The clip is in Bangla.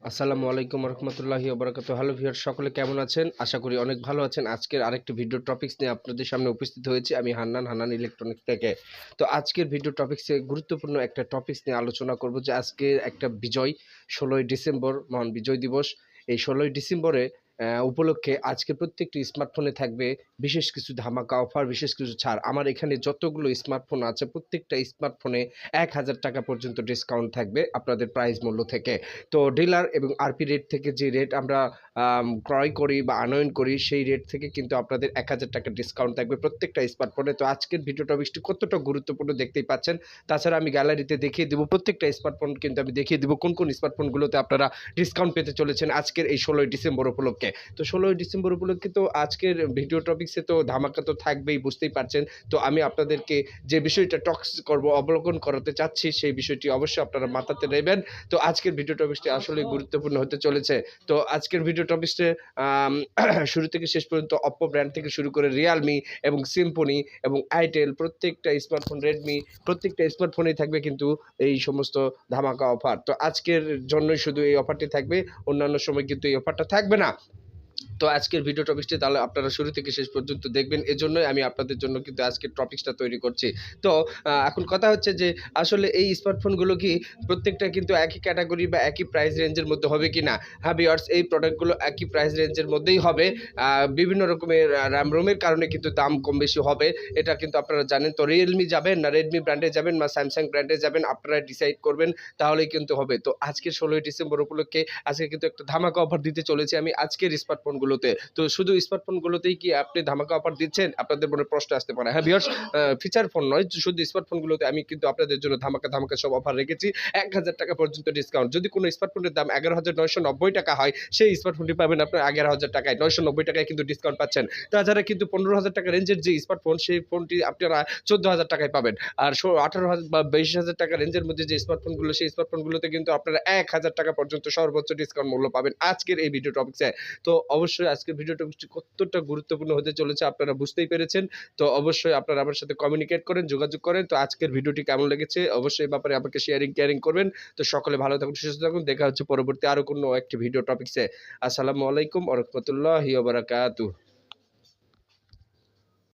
আসসালামু আলাইকুম রহমতুল্লাহি ওবরাকাতু। হ্যালো ভিউয়ার, সকলে কেমন আছেন? আশা করি অনেক ভালো আছেন। আজকের আরেকটি ভিডিও টপিকস নিয়ে আপনাদের সামনে উপস্থিত হয়েছি আমি হান্নান ইলেকট্রনিক্স থেকে। তো আজকের ভিডিও টপিক্সে গুরুত্বপূর্ণ একটা টপিক্স নিয়ে আলোচনা করব যে আজকে একটা বিজয় ১৬ই ডিসেম্বর মহান বিজয় দিবস। এই ১৬ই ডিসেম্বরে উপলক্ষে আজকে প্রত্যেকটি স্মার্টফোনে থাকবে বিশেষ কিছু ধামাকা অফার, বিশেষ কিছু ছাড়। আমার এখানে যতগুলো স্মার্টফোন আছে প্রত্যেকটা স্মার্টফোনে ৳১,০০০ পর্যন্ত ডিসকাউন্ট থাকবে আপনাদের প্রাইস মূল্য থেকে। তো ডিলার এবং আরপি রেট থেকে যে রেট আমরা ক্রয় করি বা আনয়ন করি সেই রেট থেকে কিন্তু আপনাদের ৳১,০০০ ডিসকাউন্ট থাকবে প্রত্যেকটা স্মার্টফোনে। তো আজকের ভিডিও টপিকসটি কতটা গুরুত্বপূর্ণ দেখতেই পাচ্ছেন। তাছাড়া আমি গ্যালারিতে দেখিয়ে দেব প্রত্যেকটা স্মার্টফোন, কিন্তু আমি দেখিয়ে দেব কোন স্মার্টফোনগুলোতে আপনারা ডিসকাউন্ট পেতে চলেছেন আজকের এই ১৬ই ডিসেম্বর উপলক্ষে। তো ১৬ই ডিসেম্বর উপলক্ষে তো আজকের ভিডিও টপিকসে তো ধামাকা তো থাকবেই, বুঝতেই পারছেন। তো আমি আপনাদেরকে যে বিষয়টা টক্স করব, অবলোকন করাতে চাচ্ছি সেই বিষয়টি অবশ্যই আপনারা মাথাতে নেবেন। তো আজকের ভিডিও টপিকসটি আসলেই গুরুত্বপূর্ণ হতে চলেছে। তো আজকের ভিডিও টপিকসে আম শুরু থেকে শেষ পর্যন্ত Oppo ব্র্যান্ড থেকে শুরু করে Realme এবং Symphony এবং Itel প্রত্যেকটা স্মার্টফোন, Redmi প্রত্যেকটা স্মার্টফোনেই থাকবে কিন্তু এই সমস্ত ধামাকা অফার। তো আজকের জন্যই শুধু এই অফারটি থাকবে, অন্যান্য সময় কিন্তু এই অফারটা থাকবে না। তো আজকের ভিডিও টপিকসটি তাহলে আপনারা শুরু থেকে শেষ পর্যন্ত দেখবেন। এজন্যই আমি আপনাদের জন্য কিন্তু আজকের টপিকসটা তৈরি করছি। তো এখন কথা হচ্ছে যে আসলে এই স্মার্টফোনগুলো কি প্রত্যেকটা কিন্তু একই ক্যাটাগরি বা একই প্রাইস রেঞ্জের মধ্যে হবে কিনা? হ্যাঁ ভিউয়ার্স, এই প্রোডাক্টগুলো একই প্রাইস রেঞ্জের মধ্যেই হবে। বিভিন্ন রকমের RAM-ROM-এর কারণে কিন্তু দাম কম বেশি হবে। এটা কিন্তু আপনারা জানেন। তো Realme যাবেন না Redmi ব্র্যান্ডে যাবেন বা Samsung ব্র্যান্ডে যাবেন, আপনারা ডিসাইড করবেন, তাহলেই কিন্তু হবে। তো আজকের ১৬ই ডিসেম্বর উপলক্ষে আজকে কিন্তু একটা ধামাকা অফার দিতে চলেছি আমি আজকের স্মার্টফোনগুলোতে। তো শুধু স্মার্টফোনগুলোতেই কি আপনি ধামাকা অফার দিচ্ছেন? আপনাদের মনে প্রশ্ন আসতে পারে। হ্যাঁ ভিউয়ার্স, ফিচার ফোন নয়, শুধু স্মার্টফোনগুলোতে আমি কিন্তু আপনাদের জন্য ধামাকা সব অফার রেখেছি। ৳১,০০০ পর্যন্ত ডিসকাউন্ট। যদি কোনো স্মার্টফোনের দাম ৳১১,৯৯০ হয়, সেই স্মার্টফোনটি পাবেন আপনার ৳১১,০০০ য়। ৳৯৯০ কিন্তু ডিসকাউন্ট পাচ্ছেন। তাছাড়া কিন্তু ৳১৫,০০০ রেঞ্জের যে স্মার্টফোন, সেই ফোনটি আপনারা ৳১৪,০০০ পাবেন। আর ১৮,০০০ বা ৳২০,০০০ রেঞ্জের মধ্যে যে স্মার্টফোনগুলো, সেই স্মার্টফোনগুলোতে কিন্তু আপনারা ৳১,০০০ পর্যন্ত সর্বোচ্চ ডিসকাউন্ট মূল্য পাবেন আজকের এই ভিডিও টপিকসে। তো অবশ্যই আজকের ভিডিও টপিকসটি কতটা গুরুত্বপূর্ণ হতে চলেছে আপনারা বুঝতেই পেরেছেন। তো অবশ্যই আপনারা আমার সাথে কমিউনিকেট করেন, যোগাযোগ করেন। তো আজকের ভিডিওটি কেমন লেগেছে অবশ্যই এই ব্যাপারে আমাকে শেয়ারিং করবেন। তো সকলে ভালো থাকুন, সুস্থ থাকুন। দেখা হচ্ছে পরবর্তী আরো কোনো একটি ভিডিও টপিকসে। আসসালামু আলাইকুম ওয়া রাহমাতুল্লাহি ওয়া বারাকাতুহু।